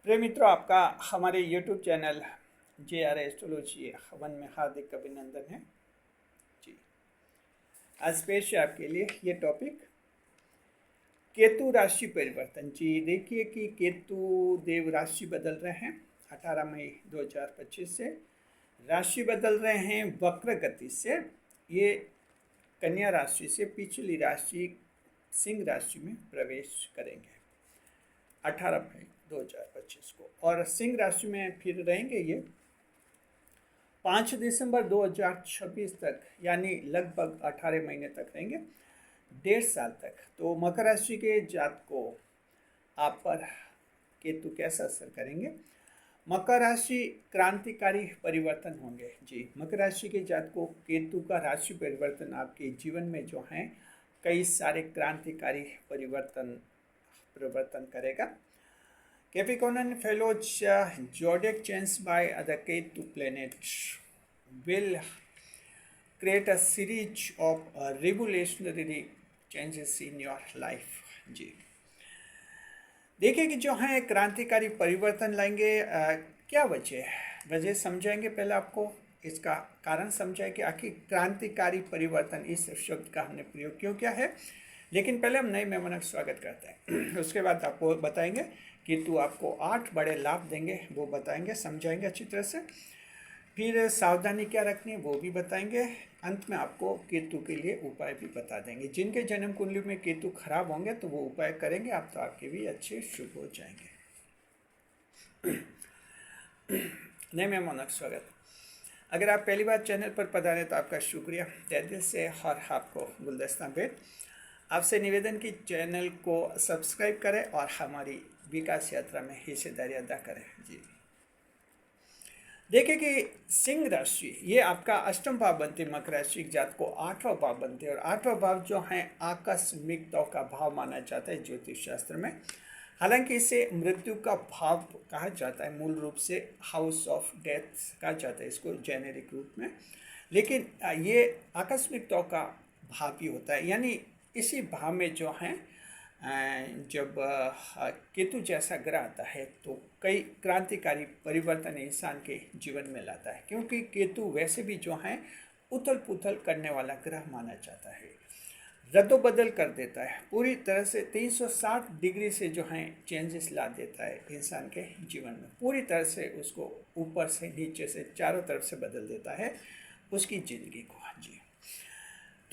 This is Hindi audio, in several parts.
प्रिय मित्रों, आपका हमारे YouTube चैनल JR एस्ट्रोलॉजी हवन में हार्दिक अभिनंदन है जी। आज पेश है आपके लिए ये टॉपिक केतु राशि परिवर्तन। जी देखिए कि केतु देव राशि बदल रहे हैं 18 मई 2025 से। राशि बदल रहे हैं वक्र गति से। ये कन्या राशि से पिछली राशि सिंह राशि में प्रवेश करेंगे 18 मई 2025 को, और सिंह राशि में फिर रहेंगे ये 5 दिसंबर 2026 तक, यानी लगभग 18 महीने तक रहेंगे, 1.5 साल तक। तो मकर राशि के जात को आप पर केतु कैसा असर करेंगे? मकर राशि क्रांतिकारी परिवर्तन होंगे जी। मकर राशि के जात को केतु का राशि परिवर्तन आपके जीवन में जो है कई सारे क्रांतिकारी परिवर्तन करेगा। Capricorn fellows zodiac change by the Ketu planet will create a series of revolutionary changes in your life जी। देखिए कि जो है क्रांतिकारी परिवर्तन लाएंगे। क्या वजह समझाएंगे। पहले आपको इसका कारण समझाएं कि आखिर क्रांतिकारी परिवर्तन इस शब्द का हमने प्रयोग क्यों किया है। लेकिन पहले हम नए मेहमानों का स्वागत करते हैं। उसके बाद आपको बताएंगे केतु आपको 8 बड़े लाभ देंगे, वो बताएंगे, समझाएंगे अच्छी तरह से। फिर सावधानी क्या रखनी है वो भी बताएंगे। अंत में आपको केतु के लिए उपाय भी बता देंगे। जिनके जन्म कुंडली में केतु खराब होंगे तो वो उपाय करेंगे आप, तो आपके भी अच्छे शुभ हो जाएंगे। नए मेहमानों का स्वागत। अगर आप पहली बार चैनल पर पधारे तो आपका शुक्रिया तहे दिल से, और आपको गुलदस्ता भेंट। आपसे निवेदन की चैनल को सब्सक्राइब करें और हमारी विकास यात्रा में हिस्सेदारी अदा करें जी। देखिए कि सिंह राशि ये आपका अष्टम भाव बनते, मकर राशि जात को 8वां भाव बनते, और 8वां भाव जो है आकस्मिकताओं का भाव माना जाता है ज्योतिष शास्त्र में। हालांकि इसे मृत्यु का भाव कहा जाता है, मूल रूप से हाउस ऑफ डेथ कहा जाता है इसको जेनेरिक रूप में। लेकिन ये आकस्मिकताओं का भाव भी होता है, यानी इसी भाव में जो है जब केतु जैसा ग्रह आता है तो कई क्रांतिकारी परिवर्तन इंसान के जीवन में लाता है, क्योंकि केतु वैसे भी जो है उथल पुथल करने वाला ग्रह माना जाता है। रद्दोबदल कर देता है पूरी तरह से, 360 डिग्री से जो है चेंजेस ला देता है इंसान के जीवन में। पूरी तरह से उसको ऊपर से नीचे से चारों तरफ से बदल देता है उसकी ज़िंदगी को जी।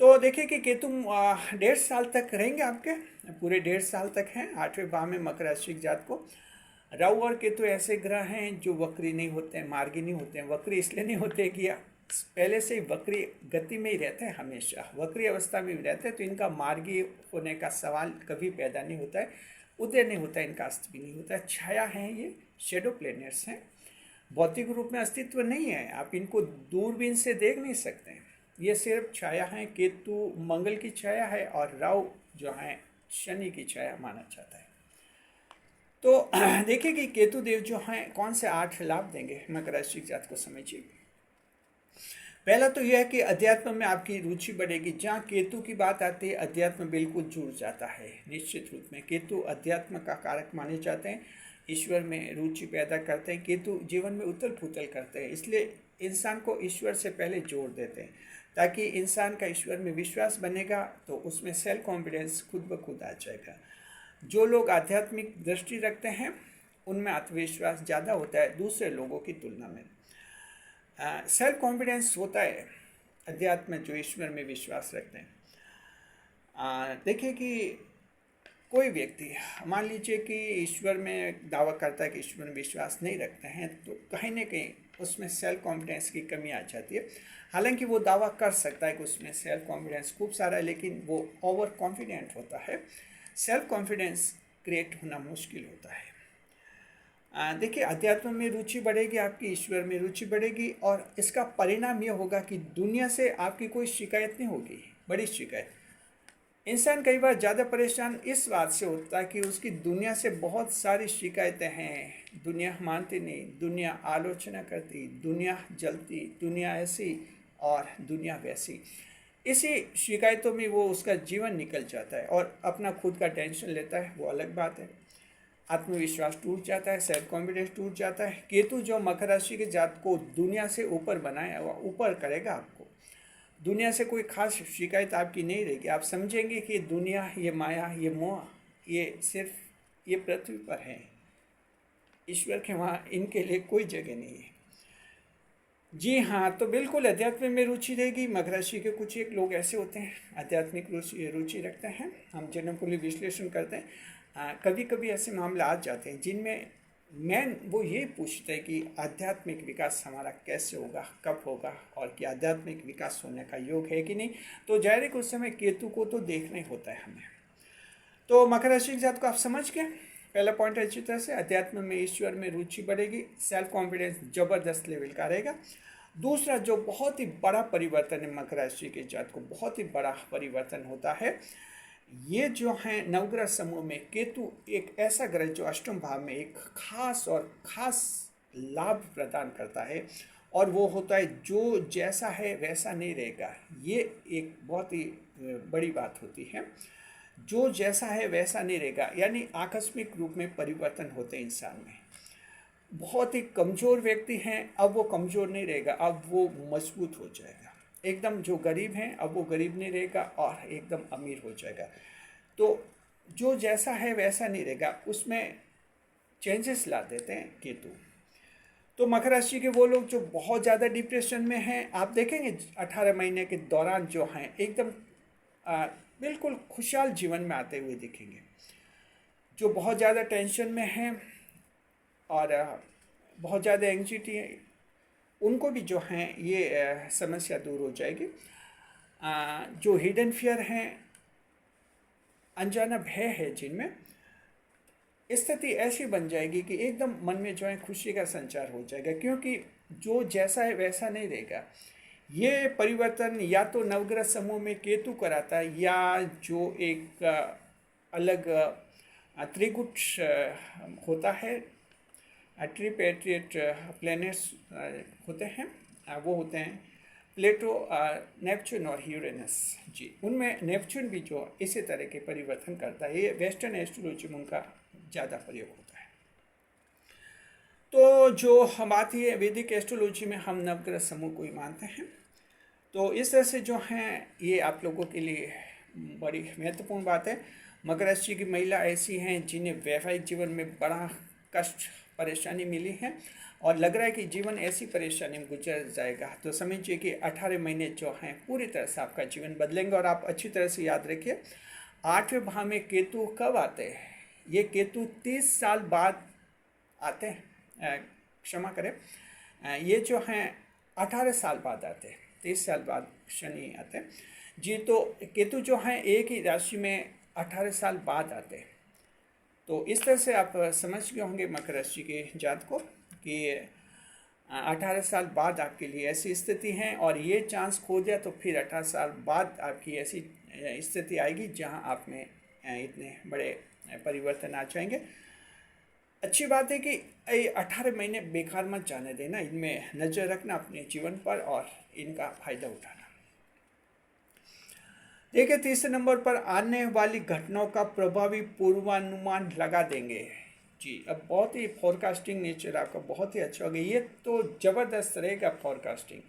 तो देखिए कि केतु 1.5 साल तक रहेंगे आपके, पूरे 1.5 साल तक हैं 8वें भाव में मकर राशि जात को। राहु और केतु ऐसे ग्रह हैं जो वक्री नहीं होते हैं, मार्गी नहीं होते हैं। वक्री इसलिए नहीं होते कि पहले से ही वक्री गति में ही रहते हैं, हमेशा वक्री अवस्था में ही रहते हैं, तो इनका मार्गी होने का सवाल कभी पैदा नहीं होता है। उदय नहीं होता है, इनका अस्त भी नहीं होता है। छाया है, ये शेडो प्लेनेट्स हैं, भौतिक रूप में अस्तित्व नहीं है। आप इनको दूरबीन से देख नहीं सकते हैं, ये सिर्फ छाया है। केतु मंगल की छाया है और राहु जो है शनि की छाया माना जाता है। तो देखिए कि केतु देव जो हैं कौन से 8 लाभ देंगे मकर राशि जात को, समझिए। पहला तो यह है कि अध्यात्म में आपकी रुचि बढ़ेगी। जहाँ केतु की बात आती है अध्यात्म बिल्कुल जुड़ जाता है निश्चित रूप में। केतु अध्यात्म का कारक माने जाते हैं, ईश्वर में रुचि पैदा करते हैं। केतु जीवन में उथल पुथल करते हैं, इसलिए इंसान को ईश्वर से पहले जोड़ देते हैं, ताकि इंसान का ईश्वर में विश्वास बनेगा तो उसमें सेल्फ कॉन्फिडेंस खुद ब खुद आ जाएगा। जो लोग आध्यात्मिक दृष्टि रखते हैं उनमें आत्मविश्वास ज़्यादा होता है दूसरे लोगों की तुलना में। सेल्फ कॉन्फिडेंस होता है अध्यात्म जो ईश्वर में विश्वास रखते हैं। देखिए कि कोई व्यक्ति मान लीजिए कि ईश्वर में दावा करता है कि ईश्वर में विश्वास नहीं रखते हैं, तो कहीं ना कहीं उसमें सेल्फ कॉन्फिडेंस की कमी आ जाती है। हालांकि वो दावा कर सकता है कि उसमें सेल्फ कॉन्फिडेंस खूब सारा है, लेकिन वो ओवर कॉन्फिडेंट होता है। सेल्फ कॉन्फिडेंस क्रिएट होना मुश्किल होता है। देखिए अध्यात्म में रुचि बढ़ेगी आपकी, ईश्वर में रुचि बढ़ेगी, और इसका परिणाम यह होगा कि दुनिया से आपकी कोई शिकायत नहीं होगी, बड़ी शिकायत। इंसान कई बार ज़्यादा परेशान इस बात से होता है कि उसकी दुनिया से बहुत सारी शिकायतें हैं। दुनिया मानती नहीं, दुनिया आलोचना करती, दुनिया जलती, दुनिया ऐसी और दुनिया वैसी। इसी शिकायतों में वो उसका जीवन निकल जाता है और अपना खुद का टेंशन लेता है, वो अलग बात है। आत्मविश्वास टूट जाता है, सेल्फ कॉन्फिडेंस टूट जाता है। केतु जो मकर राशि के जात को दुनिया से ऊपर बनाए, ऊपर करेगा आपको। दुनिया से कोई खास शिकायत आपकी नहीं रहेगी। आप समझेंगे कि दुनिया, ये माया, ये मोह, ये सिर्फ ये पृथ्वी पर है, ईश्वर के वहाँ इनके लिए कोई जगह नहीं है। जी हाँ, तो बिल्कुल अध्यात्म में रुचि रहेगी। मकर राशि के कुछ एक लोग ऐसे होते हैं आध्यात्मिक रुचि रखते हैं। हम जनकुली विश्लेषण करते हैं, कभी कभी ऐसे मामले आ जाते हैं जिनमें मैन वो ये पूछते हैं कि आध्यात्मिक विकास हमारा कैसे होगा, कब होगा, और कि आध्यात्मिक विकास होने का योग है कि नहीं। तो जाहिर है कि उस समय केतु को तो देखना ही होता है हमें। तो मकर राशि के जात को आप समझ गए। पहला पॉइंट अच्छी तरह से अध्यात्म में, ईश्वर में रुचि बढ़ेगी, सेल्फ कॉन्फिडेंस जबरदस्त लेवल का रहेगा। दूसरा जो बहुत ही बड़ा परिवर्तन है मकर राशि के जात को, बहुत ही बड़ा परिवर्तन होता है। ये जो है नवग्रह समूह में केतु एक ऐसा ग्रह जो अष्टम भाव में एक खास लाभ प्रदान करता है, और वो होता है जो जैसा है वैसा नहीं रहेगा। ये एक बहुत ही बड़ी बात होती है। जो जैसा है वैसा नहीं रहेगा, यानी आकस्मिक रूप में परिवर्तन होते हैं इंसान में। बहुत ही कमज़ोर व्यक्ति हैं, अब वो कमज़ोर नहीं रहेगा, अब वो मजबूत हो जाएगा। एकदम जो गरीब हैं अब वो गरीब नहीं रहेगा और एकदम अमीर हो जाएगा। तो जो जैसा है वैसा नहीं रहेगा, उसमें चेंजेस ला देते हैं केतु। तो मकर राशि के वो लोग जो बहुत ज़्यादा डिप्रेशन में हैं, आप देखेंगे 18 महीने के दौरान जो हैं एकदम बिल्कुल खुशहाल जीवन में आते हुए दिखेंगे। जो बहुत ज़्यादा टेंशन में हैं और बहुत ज़्यादा एंग्जाइटी है, उनको भी जो हैं ये समस्या दूर हो जाएगी। जो हिडन फियर हैं, अनजाना भय है जिनमें, स्थिति ऐसी बन जाएगी कि एकदम मन में जो है खुशी का संचार हो जाएगा, क्योंकि जो जैसा है वैसा नहीं रहेगा। ये परिवर्तन या तो नवग्रह समूह में केतु कराता है, या जो एक अलग त्रिगुट होता है, ट्रिपेट्रिएट प्लैनेट्स होते हैं, वो होते हैं प्लेटो, नेपच्यून और यूरेनस। जी, उनमें नेपच्यून भी जो इसी तरह के परिवर्तन करता है। ये वेस्टर्न एस्ट्रोलॉजी में उनका ज़्यादा प्रयोग होता है। तो जो हम बात है वैदिक एस्ट्रोलॉजी में हम नवग्रह समूह को ही मानते हैं। तो इस तरह से जो हैं ये आप लोगों के लिए बड़ी महत्वपूर्ण बात है। मकर राशि की महिला ऐसी हैं जिन्हें वैवाहिक जीवन में बड़ा कष्ट परेशानी मिली है, और लग रहा है कि जीवन ऐसी परेशानी में गुजर जाएगा। तो समझिए कि 18 महीने जो हैं पूरी तरह से आपका जीवन बदलेंगे। और आप अच्छी तरह से याद रखिए, 8वें भाव में केतु कब आते हैं? ये केतु 30 साल बाद आते हैं, क्षमा करें, ये जो हैं 18 साल बाद आते हैं, 30 साल बाद शनि आते हैं जी। तो केतु जो हैं एक ही राशि में 18 साल बाद आते हैं। तो इस तरह से आप समझ गए होंगे मकर राशि के जात को कि 18 साल बाद आपके लिए ऐसी स्थिति है, और ये चांस खो दिया तो फिर 18 साल बाद आपकी ऐसी स्थिति आएगी जहां आप में इतने बड़े परिवर्तन आ जाएंगे। अच्छी बात है कि 18 महीने बेकार मत जाने देना, इनमें नज़र रखना अपने जीवन पर और इनका फायदा उठाना। देखिए, तीसरे नंबर पर आने वाली घटनाओं का प्रभावी पूर्वानुमान लगा देंगे जी। अब बहुत ही फोरकास्टिंग नेचर आपका बहुत ही अच्छा हो गया, ये तो ज़बरदस्त रहेगा फोरकास्टिंग।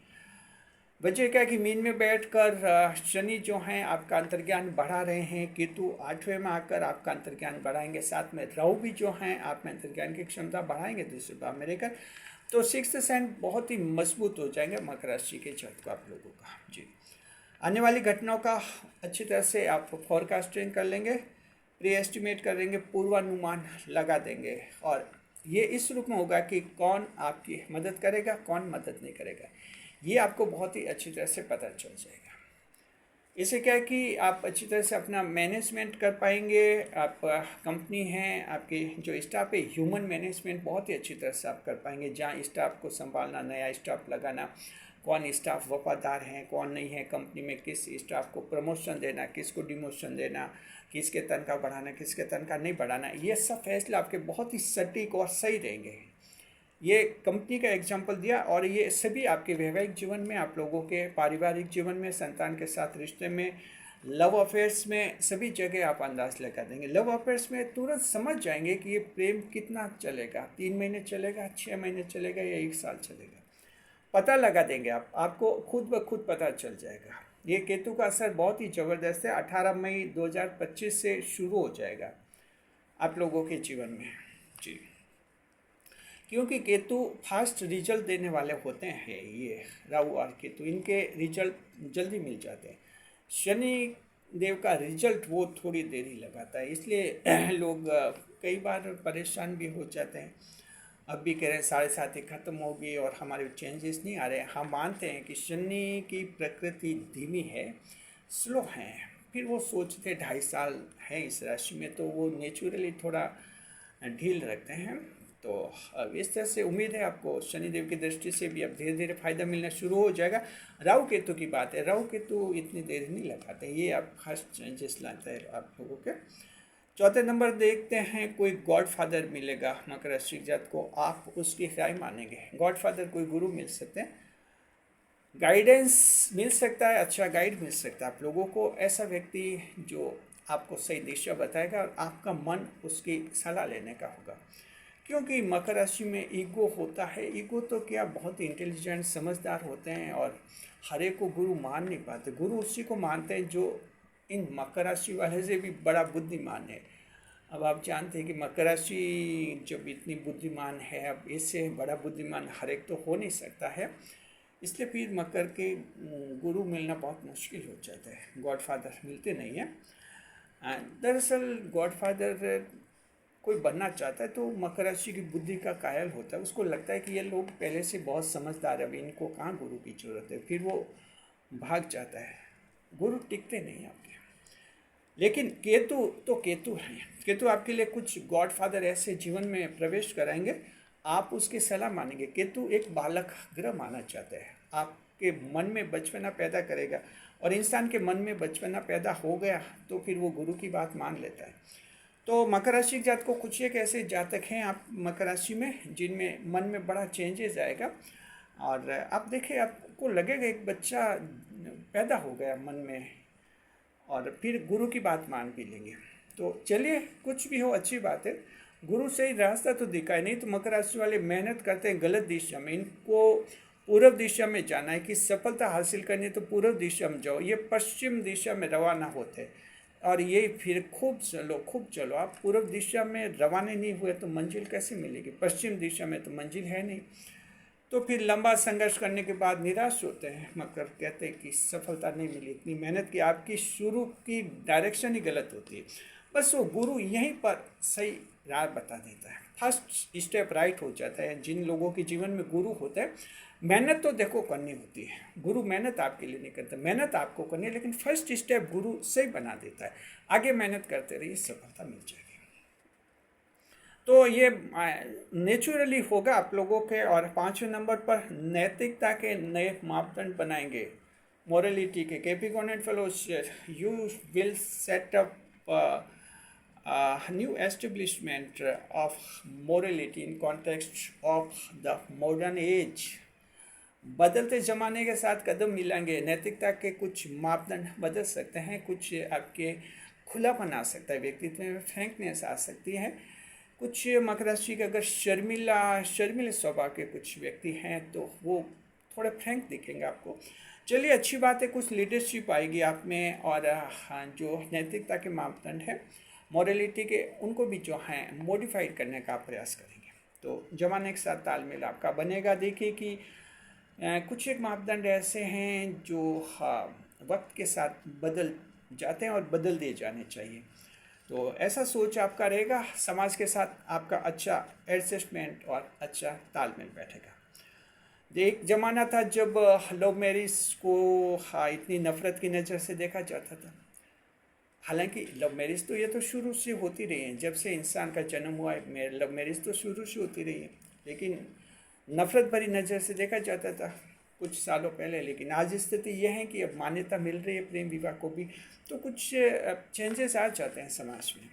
वजह क्या कि मीन में बैठकर शनि जो हैं आपका अंतर्ज्ञान बढ़ा रहे हैं, केतु 8वें में आकर आपका अंतर्ज्ञान बढ़ाएंगे, साथ में राहु भी जो हैं आप में अंतर्ज्ञान की क्षमता बढ़ाएंगे दूसरे भाव में रहकर। तो 6th सेंस बहुत ही मजबूत हो जाएंगे मकर राशि के जातक आप लोगों का जी। आने वाली घटनाओं का अच्छी तरह से आप फोरकास्टिंग कर लेंगे, प्री एस्टिमेट कर लेंगे, पूर्वानुमान लगा देंगे, और ये इस रूप में होगा कि कौन आपकी मदद करेगा, कौन मदद नहीं करेगा, ये आपको बहुत ही अच्छी तरह से पता चल जाएगा। इससे क्या है कि आप अच्छी तरह से अपना मैनेजमेंट कर पाएंगे। आप कंपनी हैं, आपके जो स्टाफ है, ह्यूमन मैनेजमेंट बहुत ही अच्छी तरह से आप कर पाएंगे। जहाँ स्टाफ को संभालना, नया स्टाफ लगाना, कौन स्टाफ वफादार हैं, कौन नहीं है, कंपनी में किस स्टाफ को प्रमोशन देना, किसको डिमोशन देना, किसके तनख्वाह बढ़ाना, किसके तनख्वाह नहीं बढ़ाना, ये सब फैसले आपके बहुत ही सटीक और सही रहेंगे। ये कंपनी का एग्जाम्पल दिया, और ये सभी आपके वैवाहिक जीवन में, आप लोगों के पारिवारिक जीवन में, संतान के साथ रिश्ते में, लव अफेयर्स में सभी जगह आप अंदाज लगा देंगे। लव अफेयर्स में तुरंत समझ जाएंगे कि ये प्रेम कितना चलेगा, 3 महीने चलेगा, 6 महीने चलेगा या 1 साल चलेगा, पता लगा देंगे आप, आपको खुद ब खुद पता चल जाएगा। ये केतु का असर बहुत ही ज़बरदस्त है, 18 मई 2025 से शुरू हो जाएगा आप लोगों के जीवन में जी। क्योंकि केतु फास्ट रिजल्ट देने वाले होते हैं, ये राहु और केतु, इनके रिजल्ट जल्दी मिल जाते हैं। शनि देव का रिजल्ट वो थोड़ी देरी लगाता है, इसलिए लोग कई बार परेशान भी हो जाते हैं। अब भी कह रहे हैं 7.5 खत्म होगी और हमारे चेंजेस नहीं आ रहे हैं। हम मानते हैं कि शनि की प्रकृति धीमी है, स्लो है, फिर वो सोचते 2.5 साल है इस राशि में, तो वो नेचुरली थोड़ा ढील रखते हैं। तो अब इस तरह से उम्मीद है आपको शनिदेव की दृष्टि से भी अब धीरे धीरे फायदा मिलना शुरू हो जाएगा। राहु केतु की बात है, राहु केतु इतनी देर नहीं लगाते, ये आप खास चेंजेस लाते हैं आप लोगों के। चौथे नंबर देखते हैं, कोई गॉड फादर मिलेगा मकर राशि जात को, आप उसकी राय मानेंगे। गॉड फादर कोई गुरु मिल सकते हैं, गाइडेंस मिल सकता है, अच्छा गाइड मिल सकता है आप लोगों को, ऐसा व्यक्ति जो आपको सही दिशा बताएगा और आपका मन उसकी सलाह लेने का होगा। क्योंकि मकर राशि में ईगो होता है, ईगो तो क्या, बहुत इंटेलिजेंट समझदार होते हैं और हर एक को गुरु मान नहीं पाते। गुरु उसी को मानते हैं जो इन मकर राशि वाले से भी बड़ा बुद्धिमान है। अब आप जानते हैं कि मकर राशि जब इतनी बुद्धिमान है, अब इससे बड़ा बुद्धिमान हर एक तो हो नहीं सकता है, इसलिए फिर मकर के गुरु मिलना बहुत मुश्किल हो जाता है, गॉड फादर मिलते नहीं हैं। दरअसल गॉड फादर कोई बनना चाहता है तो मकर राशि की बुद्धि का कायल होता है, उसको लगता है कि ये लोग पहले से बहुत समझदार है, अभी इनको कहाँ गुरु की जरूरत है, फिर वो भाग जाता है, गुरु टिकते नहीं आपके। लेकिन केतु तो केतु है, केतु आपके लिए कुछ गॉड फादर ऐसे जीवन में प्रवेश कराएंगे, आप उसकी सलाह मानेंगे। केतु एक बालक ग्रह माना जाता है, आपके मन में बचपना पैदा करेगा, और इंसान के मन में बचपना पैदा हो गया तो फिर वो गुरु की बात मान लेता है। तो मकर राशि जात को कुछ एक ऐसे जातक हैं आप मकर राशि में जिनमें मन में बड़ा चेंजेस आएगा, और आप देखें आपको लगेगा एक बच्चा पैदा हो गया मन में, और फिर गुरु की बात मान भी लेंगे। तो चलिए, कुछ भी हो अच्छी बात है, गुरु से ही रास्ता तो दिखाए, नहीं तो मकर राशि वाले मेहनत करते हैं गलत दिशा में, इनको पूर्व दिशा में जाना है कि सफलता हासिल करनी है तो पूर्व दिशा में जाओ, ये पश्चिम दिशा में रवाना होते हैं, और ये फिर खूब चलो, आप पूर्व दिशा में रवाना नहीं हुए तो मंजिल कैसे मिलेगी, पश्चिम दिशा में तो मंजिल है नहीं, तो फिर लंबा संघर्ष करने के बाद निराश होते हैं। मकर कहते हैं कि सफलता नहीं मिली, इतनी मेहनत की, आपकी शुरू की डायरेक्शन ही गलत होती है, बस वो गुरु यहीं पर सही राह बता देता है, फर्स्ट स्टेप राइट हो जाता है। जिन लोगों के जीवन में गुरु होता है, मेहनत तो देखो करनी होती है, गुरु मेहनत आपके लिए नहीं करता, मेहनत आपको करनी है, लेकिन फर्स्ट स्टेप गुरु सही बना देता है, आगे मेहनत करते रहिए, सफलता मिल जाएगी। तो ये नेचुरली होगा आप लोगों के। और 5वें नंबर पर नैतिकता के नए मापदंड बनाएंगे, मोरलिटी के। Capricorn and fellows, you will set up new establishment of morality in context of the modern age. बदलते ज़माने के साथ कदम मिलाएंगे, नैतिकता के कुछ मापदंड बदल सकते हैं, कुछ आपके खुलापन आ सकता है, व्यक्तित्व में फ्रैंकनेस आ सकती है। कुछ मकर राशि के अगर शर्मिले स्वभाव के कुछ व्यक्ति हैं तो वो थोड़े फ्रैंक दिखेंगे आपको। चलिए, अच्छी बात है, कुछ लीडरशिप आएगी आप में, और जो नैतिकता के मापदंड हैं, मॉरलिटी के, उनको भी जो हैं मॉडिफाइड करने का प्रयास करेंगे, तो ज़माने के साथ तालमेल आपका बनेगा। देखिए कि कुछ एक मापदंड ऐसे हैं जो वक्त के साथ बदल जाते हैं और बदल दिए जाने चाहिए, तो ऐसा सोच आपका रहेगा, समाज के साथ आपका अच्छा एडजस्टमेंट और अच्छा तालमेल बैठेगा। एक ज़माना था जब लव मैरिज को इतनी नफ़रत की नज़र से देखा जाता था, हालांकि लव मैरिज तो ये तो शुरू से होती रही है, जब से इंसान का जन्म हुआ है लव मैरिज तो शुरू से होती रही है, लेकिन नफ़रत भरी नज़र से देखा जाता था कुछ सालों पहले। लेकिन आज स्थिति यह है कि अब मान्यता मिल रही है प्रेम विवाह को भी, तो कुछ चेंजेस आ जाते हैं समाज में।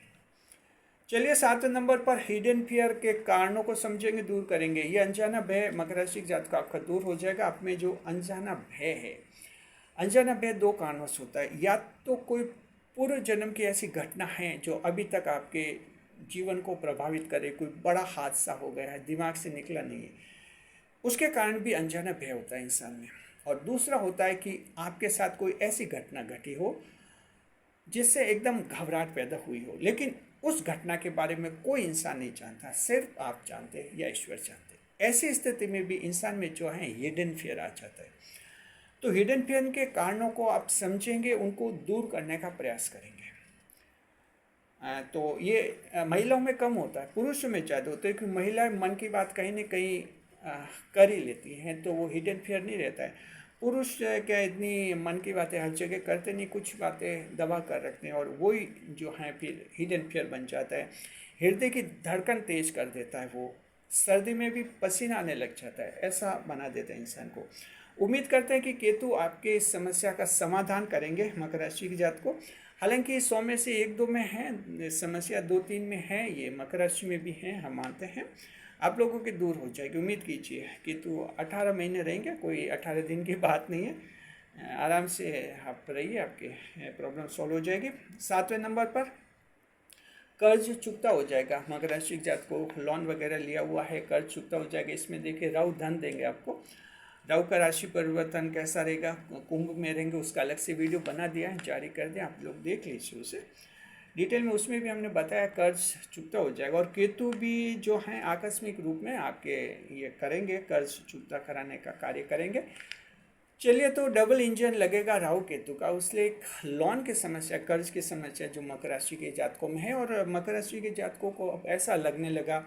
चलिए, 7वें नंबर पर हिडन फियर के कारणों को समझेंगे, दूर करेंगे। ये अनजाना भय मकर राशि जात का आपका दूर हो जाएगा। आप में जो अनजाना भय है, अनजाना भय दो कारणवश होता है, या तो कोई पूर्व जन्म की ऐसी घटना है जो अभी तक आपके जीवन को प्रभावित करे, कोई बड़ा हादसा हो गया है, दिमाग से निकला नहीं है, उसके कारण भी अनजाना भय होता है इंसान में। और दूसरा होता है कि आपके साथ कोई ऐसी घटना घटी हो जिससे एकदम घबराहट पैदा हुई हो, लेकिन उस घटना के बारे में कोई इंसान नहीं जानता, सिर्फ आप जानते हैं या ईश्वर जानते हैं। ऐसी स्थिति में भी इंसान में जो है हिडन फियर आ जाता है। तो हिडन फियर के कारणों को आप समझेंगे, उनको दूर करने का प्रयास करेंगे। तो ये महिलाओं में कम होता है, पुरुषों में ज़्यादा होता है, क्योंकि महिलाएं मन की बात कहीं ना कहीं कर ही लेती हैं, तो वो हिडन फियर नहीं रहता है। पुरुष क्या इतनी मन की बातें हर जगह करते नहीं, कुछ बातें दबा कर रखते हैं, और वही जो है फिर हिडन फियर बन जाता है। हृदय की धड़कन तेज कर देता है, वो सर्दी में भी पसीना आने लग जाता है, ऐसा बना देता है इंसान को। उम्मीद करते हैं कि केतु आपके इस समस्या का समाधान करेंगे मकर राशि की जात को। हालांकि 100 में से 1-2 में है समस्या, 2-3 में है, ये मकर राशि में भी है, हम मानते हैं आप लोगों की दूर हो जाएगी, उम्मीद कीजिए। केतु 18 महीने रहेंगे, कोई 18 दिन की बात नहीं है, आराम से आप रहिए, आपके प्रॉब्लम सॉल्व हो जाएगी। 7वें नंबर पर कर्ज चुकता हो जाएगा। मकर राशि की जात को लोन वगैरह लिया हुआ है, कर्ज चुकता हो जाएगा। इसमें देखिए राहु धन देंगे आपको। राहु का राशि परिवर्तन कैसा रहेगा, कुंभ में रहेंगे, उसका अलग से वीडियो बना दिया है, जारी कर दिया, आप लोग देख लीजिए उसे डिटेल में। उसमें भी हमने बताया कर्ज चुकता हो जाएगा। और केतु भी जो है आकस्मिक रूप में आपके ये करेंगे, कर्ज चुकता कराने का कार्य करेंगे। चलिए, तो डबल इंजन लगेगा राहु केतु का, उसलिए एक लोन की समस्या, कर्ज की समस्या जो मकर राशि के जातकों में है। और मकर राशि के जातकों को अब ऐसा लगने लगा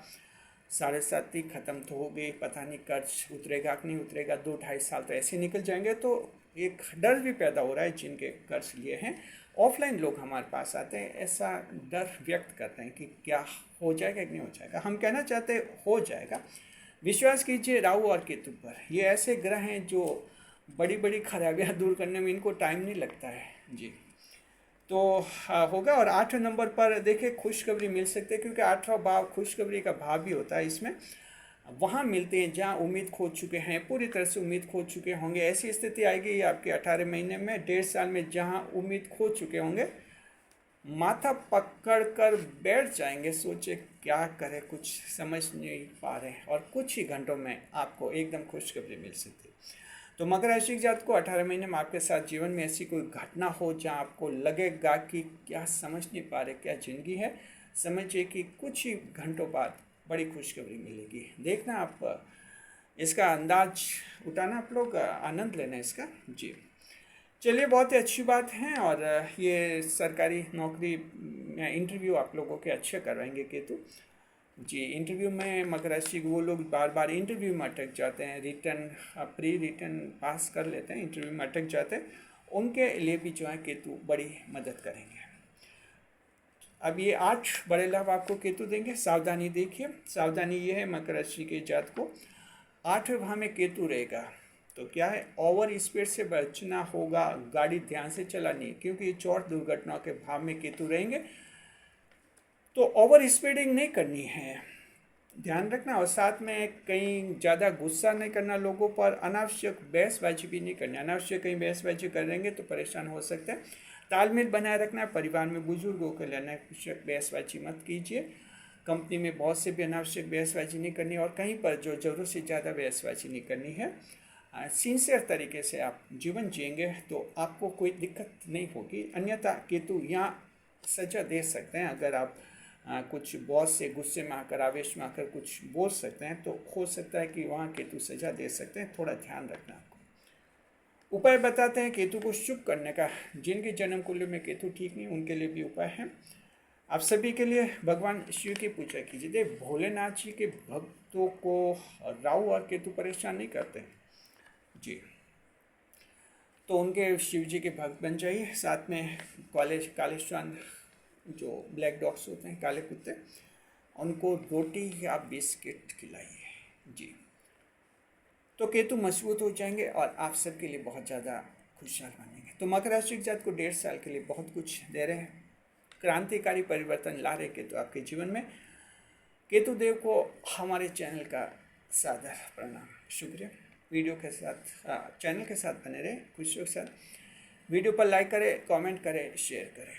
7.5 खत्म तो हो गई, पता नहीं कर्ज उतरेगा कि नहीं उतरेगा, 2-2.5 साल तो ऐसे निकल जाएंगे। तो एक डर भी पैदा हो रहा है, जिनके कर्ज लिए हैं। ऑफलाइन लोग हमारे पास आते हैं, ऐसा डर व्यक्त करते हैं कि क्या हो जाएगा कि नहीं हो जाएगा। हम कहना चाहते हैं हो जाएगा, विश्वास कीजिए राहु और केतु पर। ये ऐसे ग्रह हैं जो बड़ी बड़ी खराबियाँ दूर करने में इनको टाइम नहीं लगता है जी। तो होगा। और 8वें नंबर पर देखिए खुशखबरी मिल सकती है, क्योंकि 8वां भाव खुशखबरी का भाव भी होता है। इसमें वहाँ मिलते हैं जहाँ उम्मीद खो चुके हैं, पूरी तरह से उम्मीद खो चुके होंगे। ऐसी स्थिति आएगी आपके 18 महीने में, 1.5 साल में, जहाँ उम्मीद खो चुके होंगे, माथा पकड़ कर बैठ जाएंगे, सोचे क्या करें, कुछ समझ नहीं पा रहे हैं, और कुछ ही घंटों में आपको एकदम खुशखबरी मिल सकती है। तो मकर राशि की जात को 18 महीने में आपके साथ जीवन में ऐसी कोई घटना हो जहाँ आपको लगेगा कि क्या समझ नहीं पा रहे, क्या जिंदगी है, समझिए कि कुछ ही घंटों बाद बड़ी खुशखबरी मिलेगी। देखना आप इसका अंदाज उठाना, आप लोग आनंद लेना इसका जी। चलिए, बहुत ही अच्छी बात है। और ये सरकारी नौकरी इंटरव्यू आप लोगों के अच्छे करवाएंगे केतु जी। इंटरव्यू में मकर राशि वो लोग बार बार इंटरव्यू में अटक जाते हैं, रिटर्न प्री रिटर्न पास कर लेते हैं, इंटरव्यू में अटक जाते हैं, उनके लिए भी जो है केतु बड़ी मदद करेंगे। अब ये 8 बड़े लाभ आपको केतु देंगे। सावधानी देखिए, सावधानी ये है मकर राशि के जात को 8वें भाव में केतु रहेगा, तो क्या है, ओवर स्पीड से बचना होगा, गाड़ी ध्यान से चलानी है, क्योंकि ये चोट दुर्घटनाओं के भाव में केतु रहेंगे, तो ओवर स्पीडिंग नहीं करनी है, ध्यान रखना। और साथ में कहीं ज़्यादा गुस्सा नहीं करना लोगों पर, अनावश्यक बहसबाजी भी नहीं करनी, अनावश्यक कहीं बहसबाजी करेंगे तो परेशान हो सकते हैं। तालमेल बनाए रखना है, परिवार में बुजुर्गों के लिए अनावश्यक बहसबाजी मत कीजिए, कंपनी में बहुत से भी अनावश्यक बहसबाजी नहीं करनी, और कहीं पर जो ज़रूरत से ज़्यादा बहसबाजी नहीं करनी है। सिंसियर तरीके से आप जीवन जिएंगे तो आपको कोई दिक्कत नहीं होगी। अन्यथा केतु यहाँ सजा दे सकते हैं, अगर आप कुछ बॉस से गुस्से में आकर, आवेश में आकर कुछ बोल सकते हैं, तो हो सकता है कि वहाँ केतु सजा दे सकते हैं, थोड़ा ध्यान रखना आपको। उपाय बताते हैं केतु को शुभ करने का। जिनके जन्म कुंडली में केतु ठीक नहीं, उनके लिए भी उपाय है। आप सभी के लिए भगवान शिव की पूजा कीजिए। भोलेनाथ जी के भक्तों को राहु और केतु परेशान नहीं करते जी, तो उनके शिव जी के भक्त बन जाइए। साथ में कालेश्वर जो ब्लैक डॉग्स होते हैं, काले कुत्ते, उनको रोटी या बिस्किट खिलाइए जी, तो केतु मजबूत हो जाएंगे और आप सबके लिए बहुत ज़्यादा खुशहाल बनेंगे। तो मकर राशि के जात को 1.5 साल के लिए बहुत कुछ दे रहे हैं, क्रांतिकारी परिवर्तन ला रहे केतु आपके जीवन में। केतु देव को हमारे चैनल का सादर प्रणाम, शुक्रिया। वीडियो के साथ चैनल के साथ बने रहे, खुशियों के साथ। वीडियो पर लाइक करें, कमेंट करें, शेयर करें।